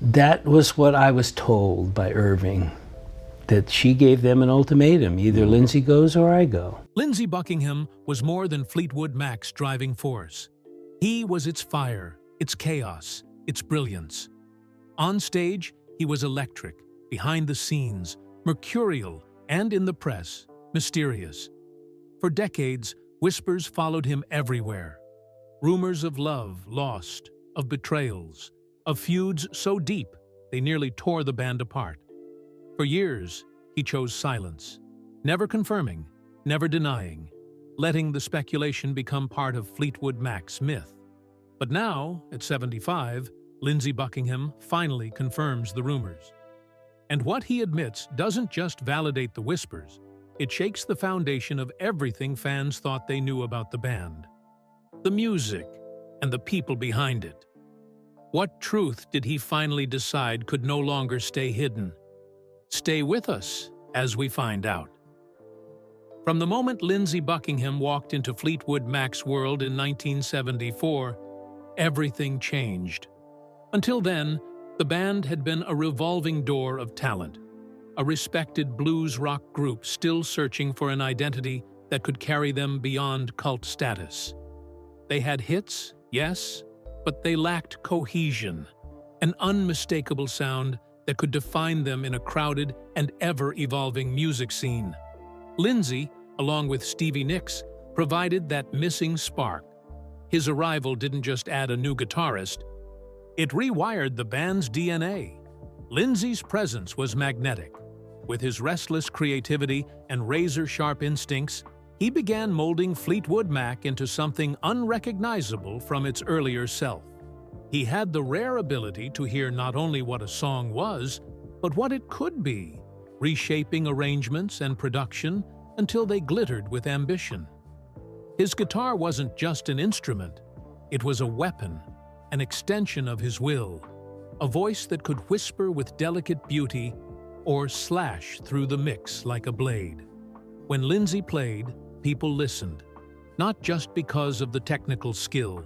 That was what I was told by Irving, that she gave them an ultimatum: either Lindsey goes or I go. Lindsey Buckingham was more than Fleetwood Mac's driving force. He was its fire, its chaos, its brilliance. On stage, he was electric; behind the scenes, mercurial; and in the press, mysterious. For decades, whispers followed him everywhere. Rumors of love lost, of betrayals, of feuds so deep they nearly tore the band apart. For years, he chose silence, never confirming, never denying, letting the speculation become part of Fleetwood Mac's myth. But now, at 75, Lindsey Buckingham finally confirms the rumors. And what he admits doesn't just validate the whispers, it shakes the foundation of everything fans thought they knew about the band. The music and the people behind it. What truth did he finally decide could no longer stay hidden? Stay with us as we find out. From the moment Lindsey Buckingham walked into Fleetwood Mac's world in 1974, everything changed. Until then, the band had been a revolving door of talent, a respected blues rock group still searching for an identity that could carry them beyond cult status. They had hits, yes, but they lacked cohesion, an unmistakable sound that could define them in a crowded and ever-evolving music scene. Lindsey, along with Stevie Nicks, provided that missing spark. His arrival didn't just add a new guitarist, it rewired the band's DNA. Lindsey's presence was magnetic. With his restless creativity and razor-sharp instincts, he began molding Fleetwood Mac into something unrecognizable from its earlier self. He had the rare ability to hear not only what a song was, but what it could be, reshaping arrangements and production until they glittered with ambition. His guitar wasn't just an instrument, it was a weapon, an extension of his will, a voice that could whisper with delicate beauty or slash through the mix like a blade. When Lindsey played, people listened, not just because of the technical skill,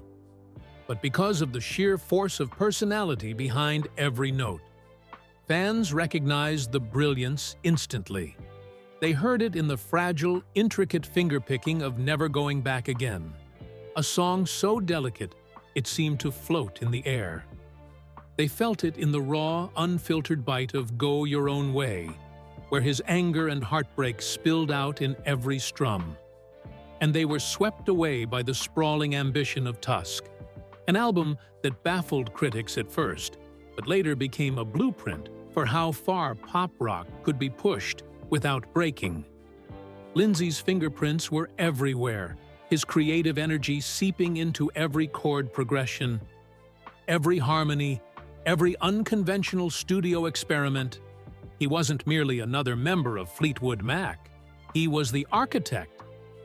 but because of the sheer force of personality behind every note. Fans recognized the brilliance instantly. They heard it in the fragile, intricate finger-picking of Never Going Back Again, a song so delicate it seemed to float in the air. They felt it in the raw, unfiltered bite of Go Your Own Way, where his anger and heartbreak spilled out in every strum. And they were swept away by the sprawling ambition of Tusk, an album that baffled critics at first, but later became a blueprint for how far pop rock could be pushed without breaking. Lindsey's fingerprints were everywhere, his creative energy seeping into every chord progression, every harmony, every unconventional studio experiment. He wasn't merely another member of Fleetwood Mac. He was the architect.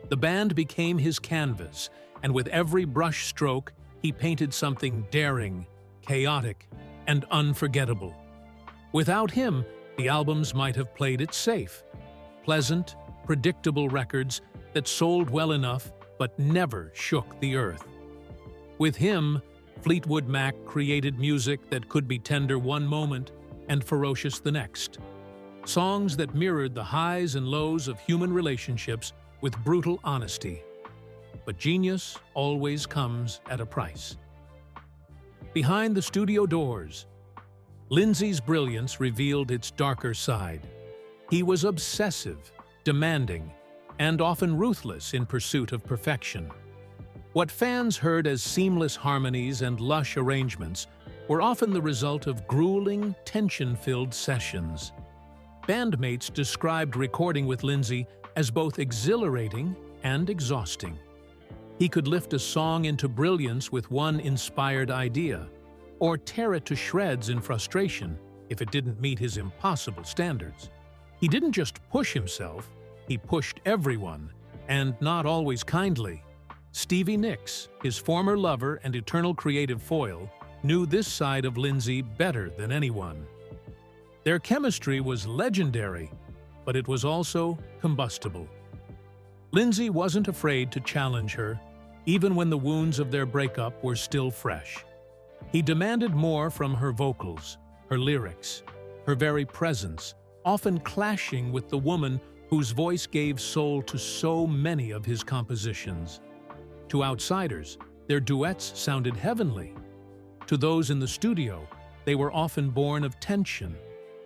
The band became his canvas, and with every brush stroke, he painted something daring, chaotic, and unforgettable. Without him, the albums might have played it safe. Pleasant, predictable records that sold well enough but never shook the earth. With him, Fleetwood Mac created music that could be tender one moment and ferocious the next. Songs that mirrored the highs and lows of human relationships with brutal honesty. But genius always comes at a price. Behind the studio doors, Lindsey's brilliance revealed its darker side. He was obsessive, demanding, and often ruthless in pursuit of perfection. What fans heard as seamless harmonies and lush arrangements were often the result of grueling, tension-filled sessions. Bandmates described recording with Lindsey as both exhilarating and exhausting. He could lift a song into brilliance with one inspired idea, or tear it to shreds in frustration if it didn't meet his impossible standards. He didn't just push himself, he pushed everyone, and not always kindly. Stevie Nicks, his former lover and eternal creative foil, knew this side of Lindsey better than anyone. Their chemistry was legendary, but it was also combustible. Lindsey wasn't afraid to challenge her, even when the wounds of their breakup were still fresh. He demanded more from her vocals, her lyrics, her very presence, often clashing with the woman whose voice gave soul to so many of his compositions. To outsiders, their duets sounded heavenly. To those in the studio, they were often born of tension,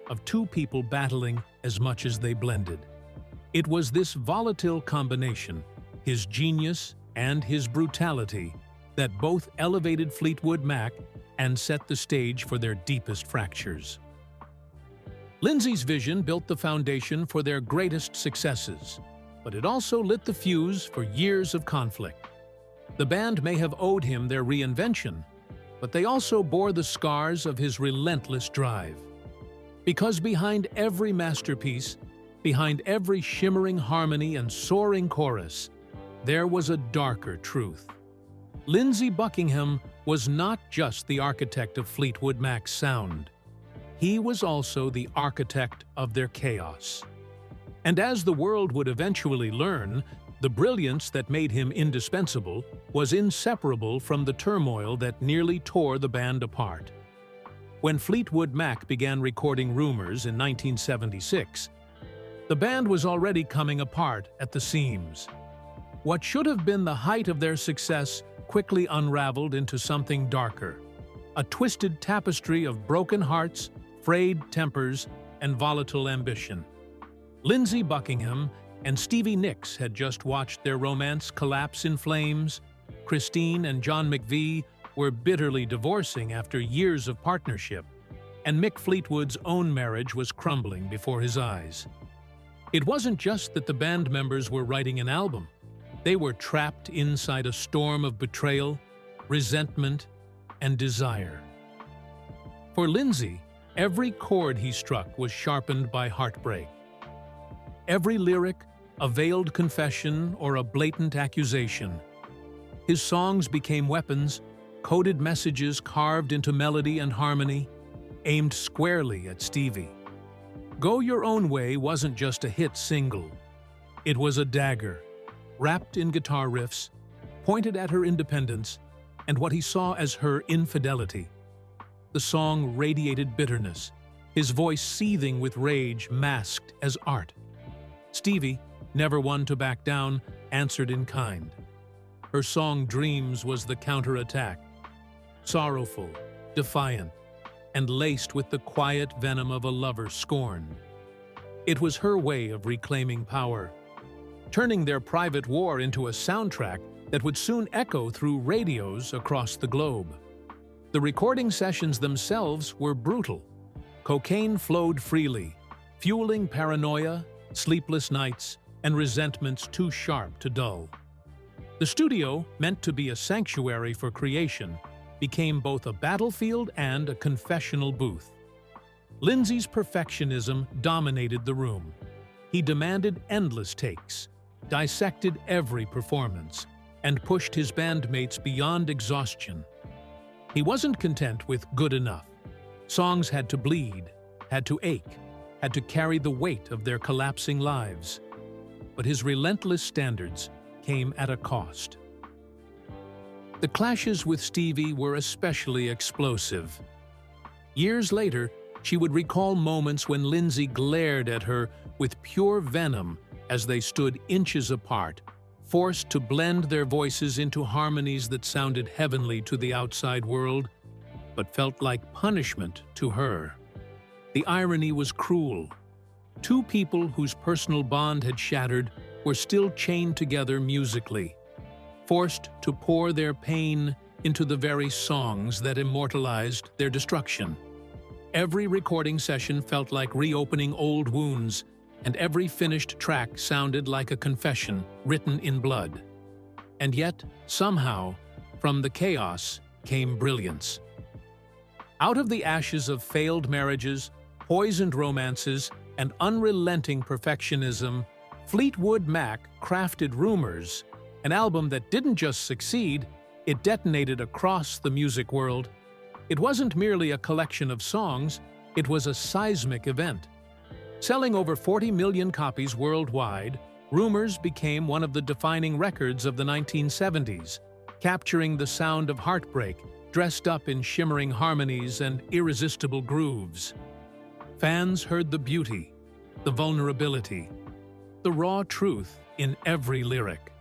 of two people battling as much as they blended. It was this volatile combination, his genius and his brutality, that both elevated Fleetwood Mac and set the stage for their deepest fractures. Lindsey's vision built the foundation for their greatest successes, but it also lit the fuse for years of conflict. The band may have owed him their reinvention, but they also bore the scars of his relentless drive. Because behind every masterpiece, behind every shimmering harmony and soaring chorus, there was a darker truth. Lindsey Buckingham was not just the architect of Fleetwood Mac's sound. He was also the architect of their chaos. And as the world would eventually learn, the brilliance that made him indispensable was inseparable from the turmoil that nearly tore the band apart. When Fleetwood Mac began recording Rumours in 1976, the band was already coming apart at the seams. What should have been the height of their success quickly unraveled into something darker, a twisted tapestry of broken hearts, frayed tempers, and volatile ambition. Lindsey Buckingham and Stevie Nicks had just watched their romance collapse in flames. Christine and John McVie were bitterly divorcing after years of partnership, and Mick Fleetwood's own marriage was crumbling before his eyes. It wasn't just that the band members were writing an album. They were trapped inside a storm of betrayal, resentment, and desire. For Lindsey, every chord he struck was sharpened by heartbreak. Every lyric, a veiled confession or a blatant accusation. His songs became weapons, coded messages carved into melody and harmony, aimed squarely at Stevie. Go Your Own Way wasn't just a hit single. It was a dagger, wrapped in guitar riffs, pointed at her independence and what he saw as her infidelity. The song radiated bitterness, his voice seething with rage masked as art. Stevie, never one to back down, answered in kind. Her song Dreams was the counterattack, sorrowful, defiant, and laced with the quiet venom of a lover scorned. It was her way of reclaiming power, turning their private war into a soundtrack that would soon echo through radios across the globe. The recording sessions themselves were brutal. Cocaine flowed freely, fueling paranoia, sleepless nights, and resentments too sharp to dull. The studio, meant to be a sanctuary for creation, became both a battlefield and a confessional booth. Lindsey's perfectionism dominated the room. He demanded endless takes, dissected every performance, and pushed his bandmates beyond exhaustion. He wasn't content with good enough. Songs had to bleed, had to ache, had to carry the weight of their collapsing lives. But his relentless standards came at a cost. The clashes with Stevie were especially explosive. Years later, she would recall moments when Lindsey glared at her with pure venom as they stood inches apart, forced to blend their voices into harmonies that sounded heavenly to the outside world, but felt like punishment to her. The irony was cruel. Two people whose personal bond had shattered were still chained together musically, forced to pour their pain into the very songs that immortalized their destruction. Every recording session felt like reopening old wounds, and every finished track sounded like a confession written in blood. And yet, somehow, from the chaos came brilliance. Out of the ashes of failed marriages, poisoned romances, and unrelenting perfectionism, Fleetwood Mac crafted Rumours, an album that didn't just succeed, it detonated across the music world. It wasn't merely a collection of songs, it was a seismic event. Selling over 40 million copies worldwide, Rumours became one of the defining records of the 1970s, capturing the sound of heartbreak, dressed up in shimmering harmonies and irresistible grooves. Fans heard the beauty, the vulnerability, the raw truth in every lyric.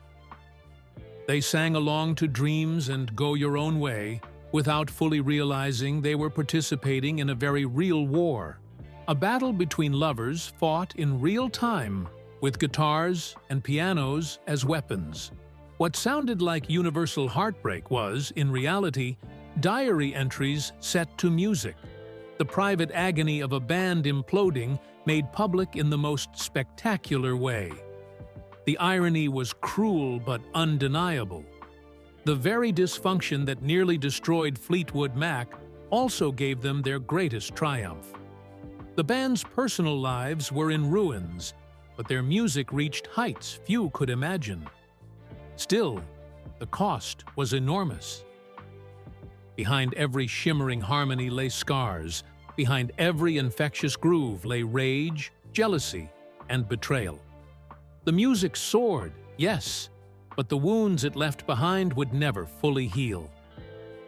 They sang along to Dreams and Go Your Own Way without fully realizing they were participating in a very real war, a battle between lovers fought in real time with guitars and pianos as weapons. What sounded like universal heartbreak was, in reality, diary entries set to music, the private agony of a band imploding made public in the most spectacular way. The irony was cruel but undeniable. The very dysfunction that nearly destroyed Fleetwood Mac also gave them their greatest triumph. The band's personal lives were in ruins, but their music reached heights few could imagine. Still, the cost was enormous. Behind every shimmering harmony lay scars. Behind every infectious groove lay rage, jealousy, and betrayal. The music soared, yes, but the wounds it left behind would never fully heal.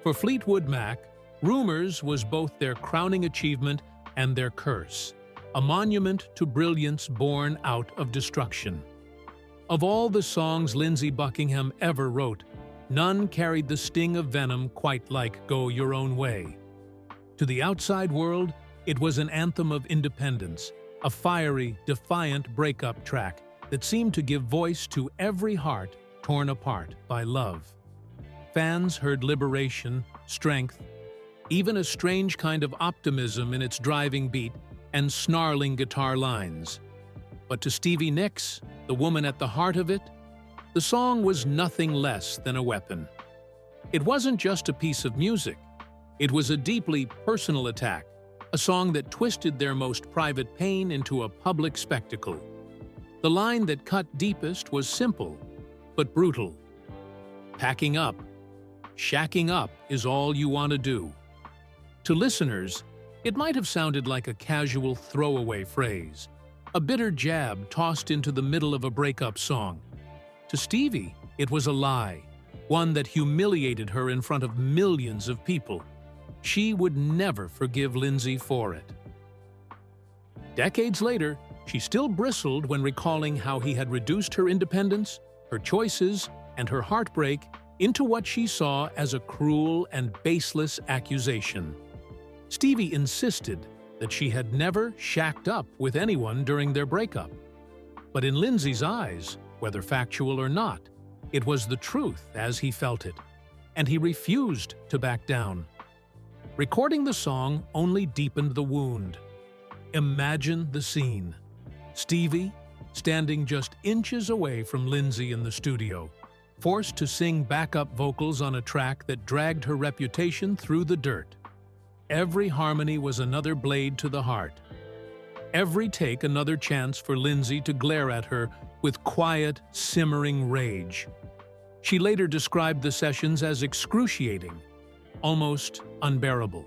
For Fleetwood Mac, Rumours was both their crowning achievement and their curse, a monument to brilliance born out of destruction. Of all the songs Lindsey Buckingham ever wrote, none carried the sting of venom quite like Go Your Own Way. To the outside world, it was an anthem of independence, a fiery, defiant breakup track that seemed to give voice to every heart torn apart by love. Fans heard liberation, strength, even a strange kind of optimism in its driving beat and snarling guitar lines. But to Stevie Nicks, the woman at the heart of it, the song was nothing less than a weapon. It wasn't just a piece of music. It was a deeply personal attack, a song that twisted their most private pain into a public spectacle. The line that cut deepest was simple, but brutal. Packing up, shacking up is all you want to do. To listeners, it might have sounded like a casual throwaway phrase, a bitter jab tossed into the middle of a breakup song. To Stevie, it was a lie, one that humiliated her in front of millions of people. She would never forgive Lindsey for it. Decades later, she still bristled when recalling how he had reduced her independence, her choices, and her heartbreak into what she saw as a cruel and baseless accusation. Stevie insisted that she had never shacked up with anyone during their breakup. But in Lindsey's eyes, whether factual or not, it was the truth as he felt it, and he refused to back down. Recording the song only deepened the wound. Imagine the scene. Stevie, standing just inches away from Lindsey in the studio, forced to sing backup vocals on a track that dragged her reputation through the dirt. Every harmony was another blade to the heart. Every take another chance for Lindsey to glare at her with quiet, simmering rage. She later described the sessions as excruciating, almost unbearable.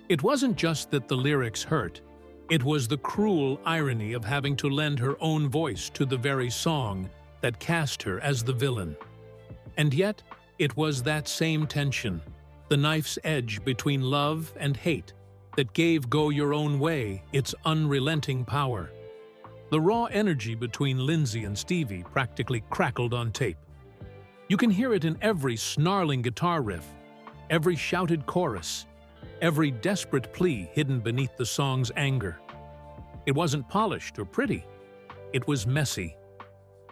It wasn't just that the lyrics hurt, it was the cruel irony of having to lend her own voice to the very song that cast her as the villain. And yet, it was that same tension, the knife's edge between love and hate, that gave Go Your Own Way its unrelenting power. The raw energy between Lindsey and Stevie practically crackled on tape. You can hear it in every snarling guitar riff, every shouted chorus, every desperate plea hidden beneath the song's anger. It wasn't polished or pretty. It was messy,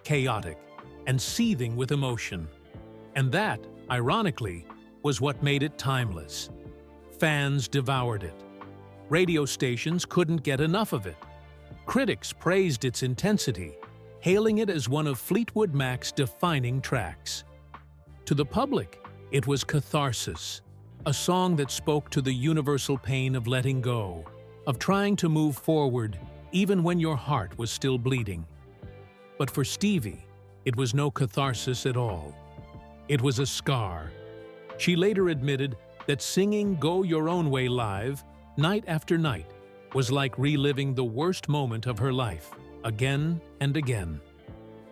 chaotic, and seething with emotion. And that, ironically, was what made it timeless. Fans devoured it. Radio stations couldn't get enough of it. Critics praised its intensity, hailing it as one of Fleetwood Mac's defining tracks. To the public, it was catharsis, a song that spoke to the universal pain of letting go, of trying to move forward even when your heart was still bleeding. But for Stevie, it was no catharsis at all. It was a scar. She later admitted that singing Go Your Own Way live, night after night, was like reliving the worst moment of her life, again and again.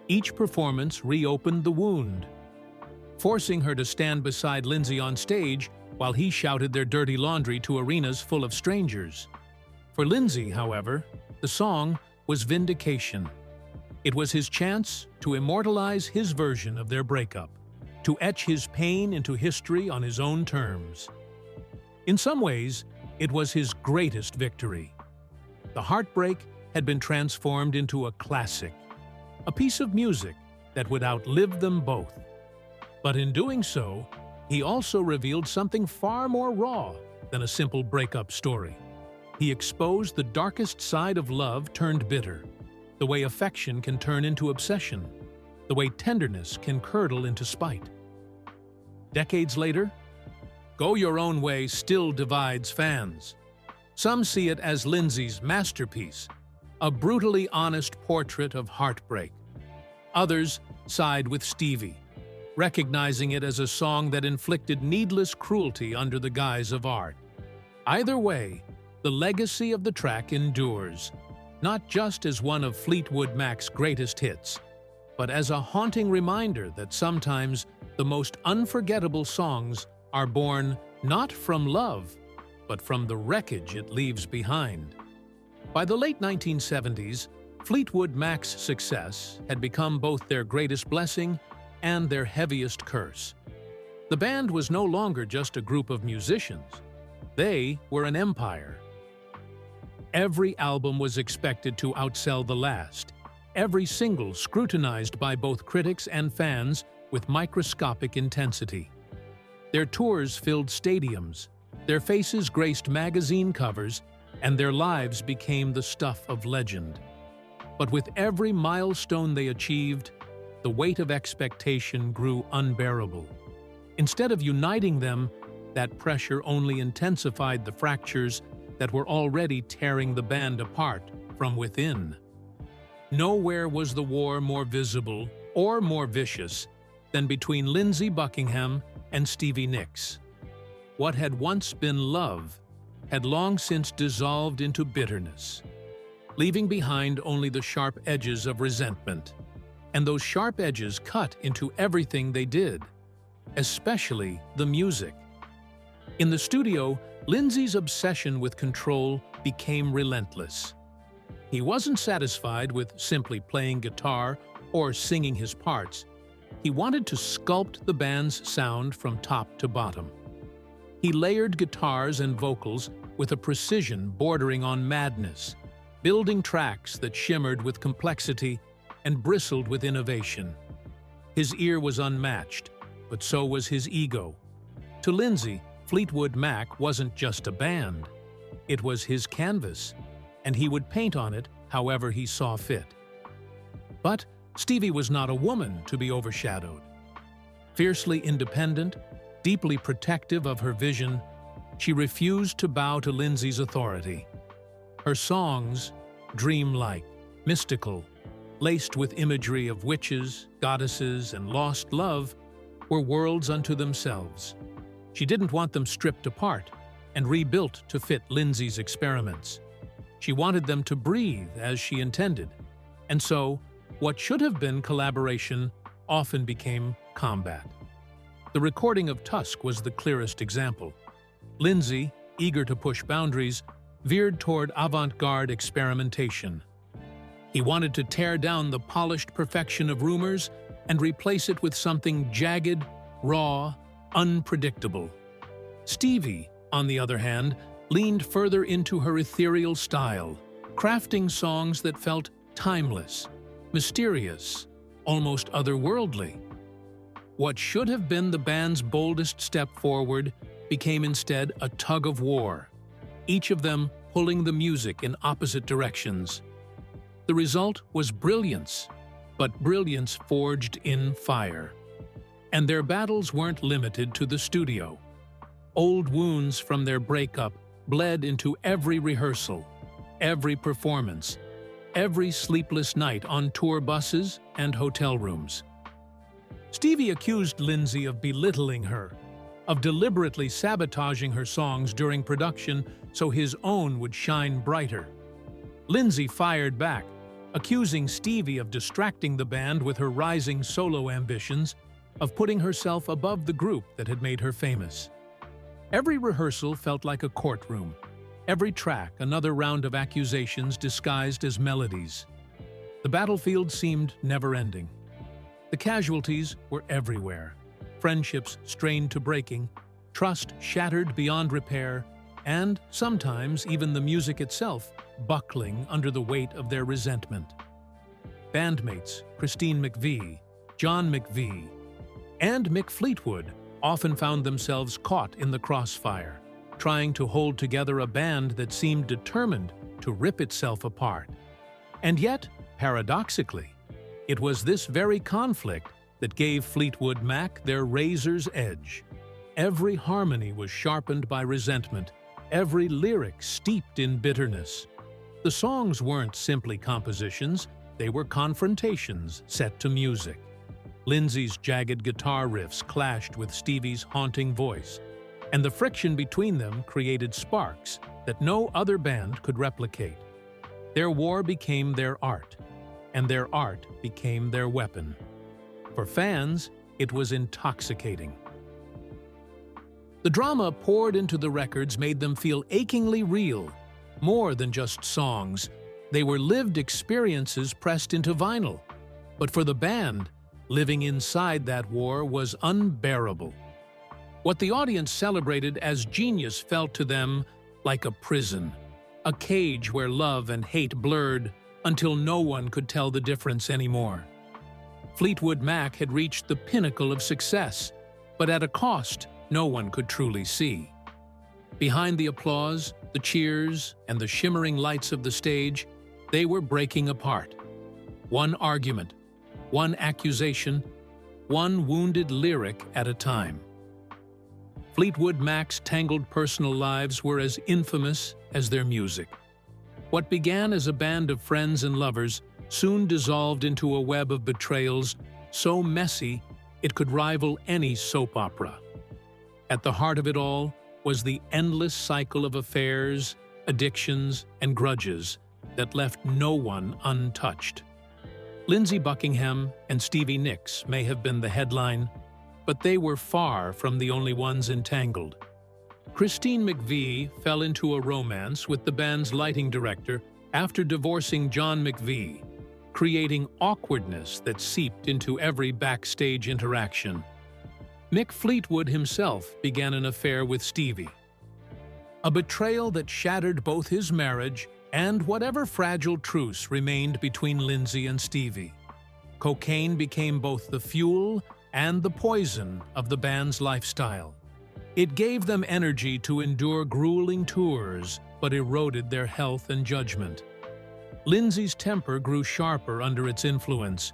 Each performance reopened the wound. Forcing her to stand beside Lindsey on stage, while he shouted their dirty laundry to arenas full of strangers. For Lindsey, however, the song was vindication. It was his chance to immortalize his version of their breakup, to etch his pain into history on his own terms. In some ways, it was his greatest victory. The heartbreak had been transformed into a classic, a piece of music that would outlive them both. But in doing so, he also revealed something far more raw than a simple breakup story. He exposed the darkest side of love turned bitter, the way affection can turn into obsession, the way tenderness can curdle into spite. Decades later, Go Your Own Way still divides fans. Some see it as Lindsey's masterpiece, a brutally honest portrait of heartbreak. Others side with Stevie, recognizing it as a song that inflicted needless cruelty under the guise of art. Either way, the legacy of the track endures, not just as one of Fleetwood Mac's greatest hits, but as a haunting reminder that sometimes the most unforgettable songs are born not from love, but from the wreckage it leaves behind. By the late 1970s, Fleetwood Mac's success had become both their greatest blessing and their heaviest curse. The band was no longer just a group of musicians. They were an empire. Every album was expected to outsell the last, every single scrutinized by both critics and fans with microscopic intensity. Their tours filled stadiums, their faces graced magazine covers, and their lives became the stuff of legend. But with every milestone they achieved, the weight of expectation grew unbearable. Instead of uniting them, that pressure only intensified the fractures that were already tearing the band apart from within. Nowhere was the war more visible or more vicious than between Lindsey Buckingham and Stevie Nicks. What had once been love had long since dissolved into bitterness, leaving behind only the sharp edges of resentment. And those sharp edges cut into everything they did, especially the music. In the studio, Lindsey's obsession with control became relentless. He wasn't satisfied with simply playing guitar or singing his parts. He wanted to sculpt the band's sound from top to bottom. He layered guitars and vocals with a precision bordering on madness, building tracks that shimmered with complexity and bristled with innovation. His ear was unmatched, but so was his ego. To Lindsey, Fleetwood Mac wasn't just a band. It was his canvas, and he would paint on it however he saw fit. But Stevie was not a woman to be overshadowed. Fiercely independent, deeply protective of her vision, she refused to bow to Lindsey's authority. Her songs, dreamlike, mystical, laced with imagery of witches, goddesses, and lost love, were worlds unto themselves. She didn't want them stripped apart and rebuilt to fit Lindsey's experiments. She wanted them to breathe as she intended, and so what should have been collaboration often became combat. The recording of Tusk was the clearest example. Lindsey, eager to push boundaries, veered toward avant-garde experimentation. He wanted to tear down the polished perfection of Rumours and replace it with something jagged, raw, unpredictable. Stevie, on the other hand, leaned further into her ethereal style, crafting songs that felt timeless, mysterious, almost otherworldly. What should have been the band's boldest step forward became instead a tug-of-war, each of them pulling the music in opposite directions. The result was brilliance, but brilliance forged in fire. And their battles weren't limited to the studio. Old wounds from their breakup bled into every rehearsal, every performance, every sleepless night on tour buses and hotel rooms. Stevie accused Lindsey of belittling her, of deliberately sabotaging her songs during production so his own would shine brighter. Lindsey fired back, accusing Stevie of distracting the band with her rising solo ambitions, of putting herself above the group that had made her famous. Every rehearsal felt like a courtroom. Every track, another round of accusations disguised as melodies. The battlefield seemed never-ending. The casualties were everywhere. Friendships strained to breaking, trust shattered beyond repair, and sometimes even the music itself buckling under the weight of their resentment. Bandmates Christine McVie, John McVie, and Mick Fleetwood often found themselves caught in the crossfire, trying to hold together a band that seemed determined to rip itself apart. And yet, paradoxically, it was this very conflict that gave Fleetwood Mac their razor's edge. Every harmony was sharpened by resentment, every lyric steeped in bitterness. The songs weren't simply compositions, they were confrontations set to music. Lindsey's jagged guitar riffs clashed with Stevie's haunting voice, and the friction between them created sparks that no other band could replicate. Their war became their art, and their art became their weapon. For fans, it was intoxicating. The drama poured into the records made them feel achingly real. More than just songs, they were lived experiences pressed into vinyl. But for the band, living inside that war was unbearable. What the audience celebrated as genius felt to them like a prison, a cage where love and hate blurred until no one could tell the difference anymore. Fleetwood Mac had reached the pinnacle of success, but at a cost no one could truly see. Behind the applause, the cheers, and the shimmering lights of the stage, they were breaking apart. One argument, one accusation, one wounded lyric at a time. Fleetwood Mac's tangled personal lives were as infamous as their music. What began as a band of friends and lovers soon dissolved into a web of betrayals so messy it could rival any soap opera. At the heart of it all was the endless cycle of affairs, addictions, and grudges that left no one untouched. Lindsey Buckingham and Stevie Nicks may have been the headline, but they were far from the only ones entangled. Christine McVie fell into a romance with the band's lighting director after divorcing John McVie, creating awkwardness that seeped into every backstage interaction. Mick Fleetwood himself began an affair with Stevie. A betrayal that shattered both his marriage and whatever fragile truce remained between Lindsey and Stevie. Cocaine became both the fuel and the poison of the band's lifestyle. It gave them energy to endure grueling tours, but eroded their health and judgment. Lindsey's temper grew sharper under its influence,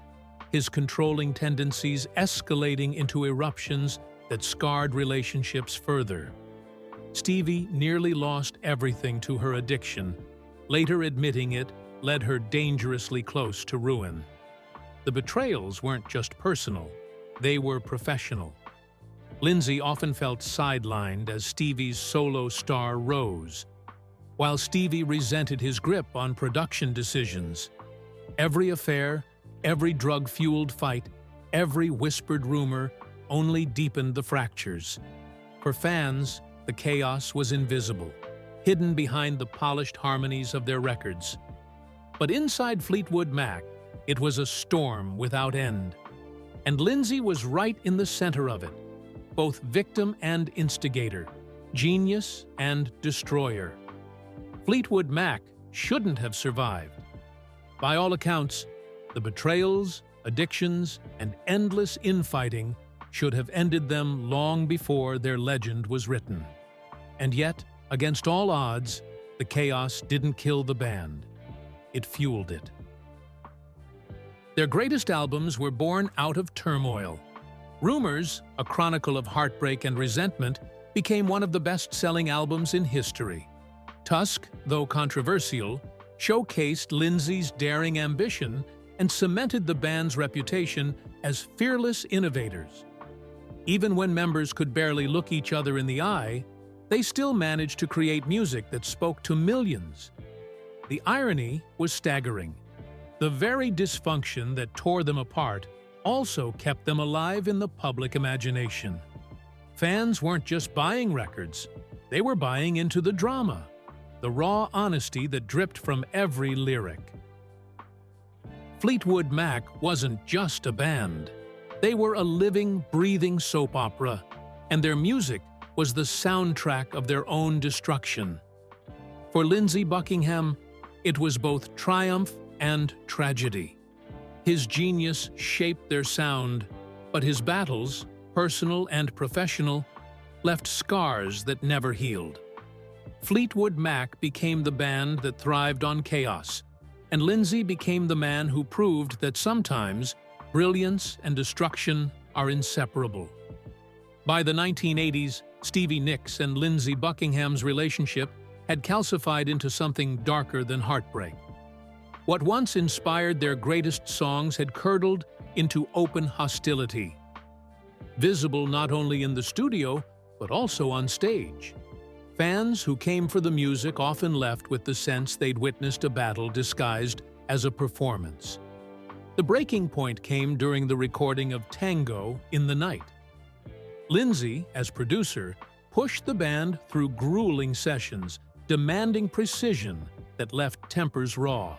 his controlling tendencies escalating into eruptions that scarred relationships further. Stevie nearly lost everything to her addiction. Later admitting it led her dangerously close to ruin. The betrayals weren't just personal, they were professional. Lindsey often felt sidelined as Stevie's solo star rose, while Stevie resented his grip on production decisions. Every affair, every drug-fueled fight, every whispered rumor only deepened the fractures. For fans, the chaos was invisible, hidden behind the polished harmonies of their records. But inside Fleetwood Mac, it was a storm without end. And Lindsey was right in the center of it, both victim and instigator, genius and destroyer. Fleetwood Mac shouldn't have survived. By all accounts, the betrayals, addictions, and endless infighting should have ended them long before their legend was written. And yet, against all odds, the chaos didn't kill the band. It fueled it. Their greatest albums were born out of turmoil. Rumours, a chronicle of heartbreak and resentment, became one of the best-selling albums in history. Tusk, though controversial, showcased Lindsey's daring ambition and cemented the band's reputation as fearless innovators. Even when members could barely look each other in the eye, they still managed to create music that spoke to millions. The irony was staggering. The very dysfunction that tore them apart also kept them alive in the public imagination. Fans weren't just buying records, they were buying into the drama, the raw honesty that dripped from every lyric. Fleetwood Mac wasn't just a band. They were a living, breathing soap opera, and their music was the soundtrack of their own destruction. For Lindsey Buckingham, it was both triumph and tragedy. His genius shaped their sound, but his battles, personal and professional, left scars that never healed. Fleetwood Mac became the band that thrived on chaos, and Lindsey became the man who proved that sometimes brilliance and destruction are inseparable. By the 1980s, Stevie Nicks and Lindsey Buckingham's relationship had calcified into something darker than heartbreak. What once inspired their greatest songs had curdled into open hostility, visible not only in the studio, but also on stage. Fans who came for the music often left with the sense they'd witnessed a battle disguised as a performance. The breaking point came during the recording of Tango in the Night. Lindsey, as producer, pushed the band through grueling sessions, demanding precision that left tempers raw.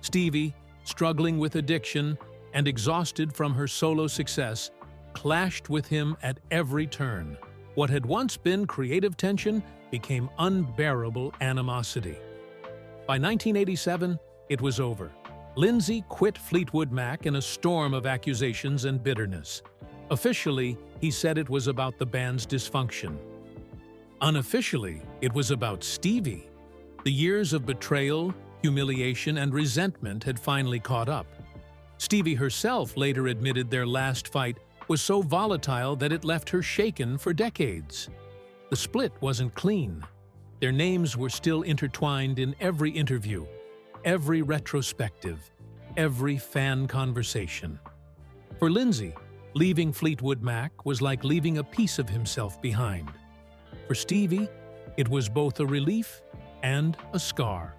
Stevie, struggling with addiction and exhausted from her solo success, clashed with him at every turn. What had once been creative tension became unbearable animosity. By 1987, it was over. Lindsey quit Fleetwood Mac in a storm of accusations and bitterness. Officially, he said it was about the band's dysfunction. Unofficially, it was about Stevie. The years of betrayal, humiliation, and resentment had finally caught up. Stevie herself later admitted their last fight was so volatile that it left her shaken for decades. The split wasn't clean. Their names were still intertwined in every interview, every retrospective, every fan conversation. For Lindsey, leaving Fleetwood Mac was like leaving a piece of himself behind. For Stevie, it was both a relief and a scar.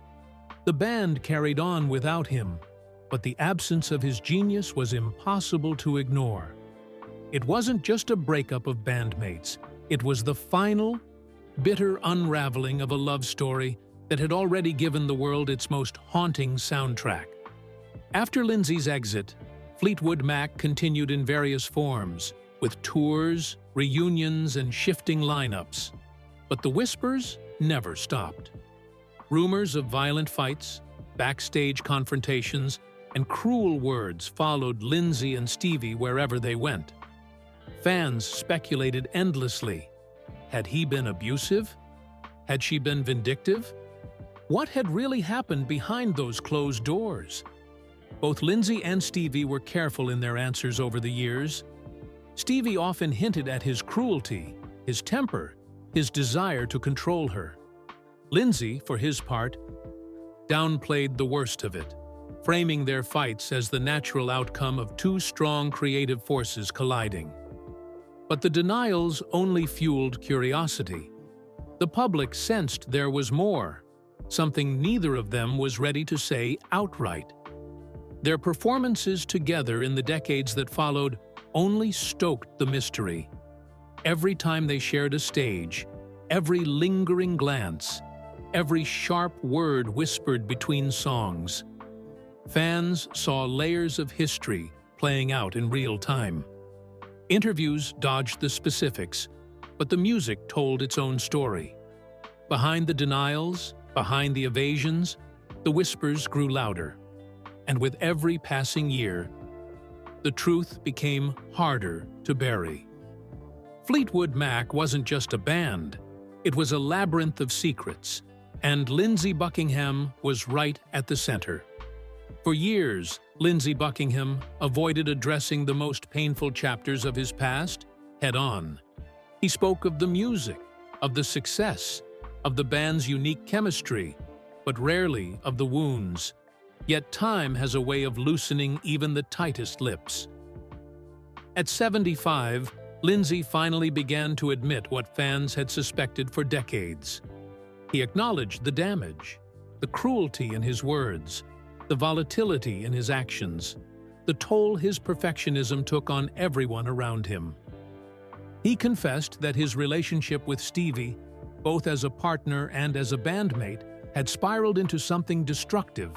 The band carried on without him, but the absence of his genius was impossible to ignore. It wasn't just a breakup of bandmates, it was the final, bitter unraveling of a love story that had already given the world its most haunting soundtrack. After Lindsey's exit, Fleetwood Mac continued in various forms, with tours, reunions, and shifting lineups. But the whispers never stopped. Rumors of violent fights, backstage confrontations, and cruel words followed Lindsey and Stevie wherever they went. Fans speculated endlessly. Had he been abusive? Had she been vindictive? What had really happened behind those closed doors? Both Lindsey and Stevie were careful in their answers over the years. Stevie often hinted at his cruelty, his temper, his desire to control her. Lindsey, for his part, downplayed the worst of it, framing their fights as the natural outcome of two strong creative forces colliding. But the denials only fueled curiosity. The public sensed there was more, something neither of them was ready to say outright. Their performances together in the decades that followed only stoked the mystery. Every time they shared a stage, every lingering glance, every sharp word whispered between songs, fans saw layers of history playing out in real time. Interviews dodged the specifics, but the music told its own story. Behind the denials, behind the evasions, the whispers grew louder. And with every passing year, the truth became harder to bury. Fleetwood Mac wasn't just a band, it was a labyrinth of secrets, and Lindsey Buckingham was right at the center. For years, Lindsey Buckingham avoided addressing the most painful chapters of his past head-on. He spoke of the music, of the success, of the band's unique chemistry, but rarely of the wounds. Yet time has a way of loosening even the tightest lips. At 75, Lindsey finally began to admit what fans had suspected for decades. He acknowledged the damage, the cruelty in his words, the volatility in his actions, the toll his perfectionism took on everyone around him. He confessed that his relationship with Stevie, both as a partner and as a bandmate, had spiraled into something destructive,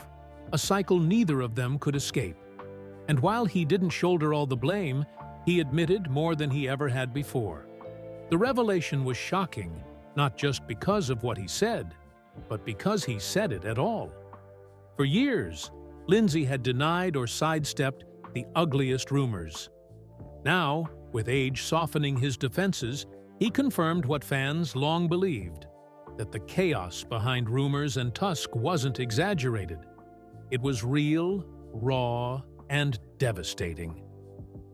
a cycle neither of them could escape. And while he didn't shoulder all the blame, he admitted more than he ever had before. The revelation was shocking, not just because of what he said, but because he said it at all. For years, Lindsey had denied or sidestepped the ugliest rumors. Now, with age softening his defenses, he confirmed what fans long believed, that the chaos behind Rumours and Tusk wasn't exaggerated. It was real, raw, and devastating.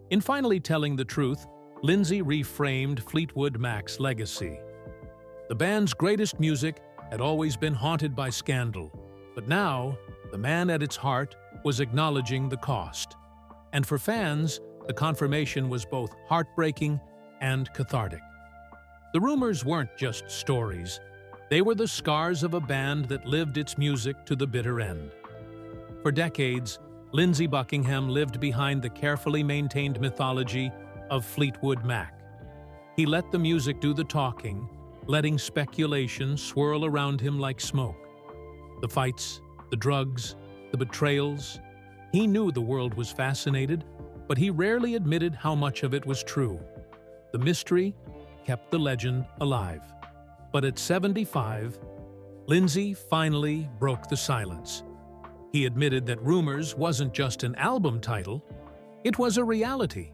In finally telling the truth, Lindsey reframed Fleetwood Mac's legacy. The band's greatest music had always been haunted by scandal, but now, the man at its heart was acknowledging the cost. And for fans, the confirmation was both heartbreaking and cathartic. The Rumours weren't just stories. They were the scars of a band that lived its music to the bitter end. For decades, Lindsey Buckingham lived behind the carefully maintained mythology of Fleetwood Mac. He let the music do the talking, letting speculation swirl around him like smoke. The fights, the drugs, the betrayals. He knew the world was fascinated, but he rarely admitted how much of it was true. The mystery kept the legend alive. But at 75, Lindsey finally broke the silence. He admitted that Rumours wasn't just an album title, it was a reality.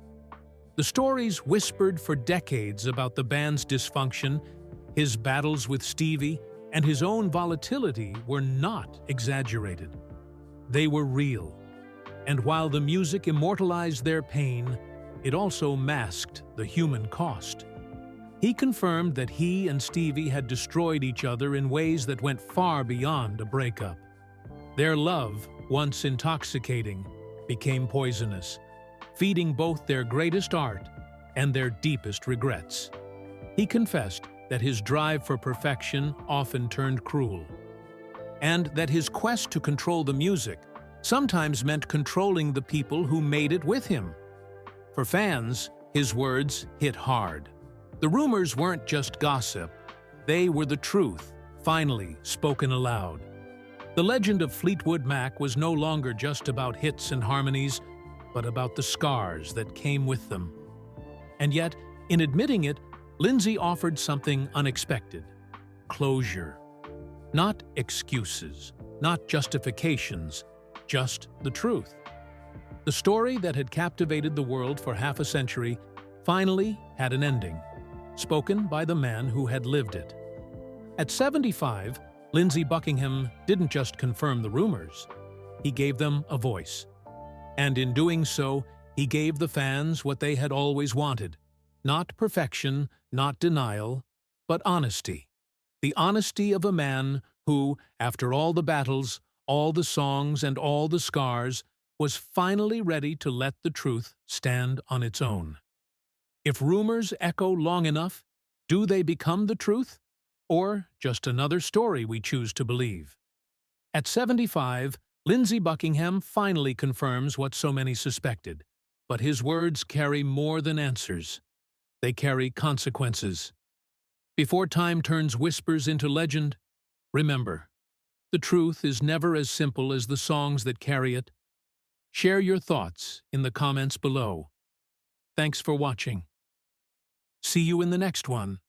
The stories whispered for decades about the band's dysfunction, his battles with Stevie, and his own volatility were not exaggerated. They were real. And while the music immortalized their pain, it also masked the human cost. He confirmed that he and Stevie had destroyed each other in ways that went far beyond a breakup. Their love, once intoxicating, became poisonous, feeding both their greatest art and their deepest regrets. He confessed that his drive for perfection often turned cruel, and that his quest to control the music sometimes meant controlling the people who made it with him. For fans, his words hit hard. The Rumours weren't just gossip, they were the truth, finally spoken aloud. The legend of Fleetwood Mac was no longer just about hits and harmonies, but about the scars that came with them. And yet, in admitting it, Lindsey offered something unexpected: closure. Not excuses, not justifications, just the truth. The story that had captivated the world for half a century finally had an ending, spoken by the man who had lived it. At 75, Lindsey Buckingham didn't just confirm the Rumours, he gave them a voice. And in doing so, he gave the fans what they had always wanted: not perfection, not denial, but honesty. The honesty of a man who, after all the battles, all the songs, and all the scars, was finally ready to let the truth stand on its own. If rumors echo long enough, do they become the truth? Or just another story we choose to believe? At 75, Lindsey Buckingham finally confirms what so many suspected. But his words carry more than answers. They carry consequences. Before time turns whispers into legend, remember, the truth is never as simple as the songs that carry it. Share your thoughts in the comments below. Thanks for watching. See you in the next one.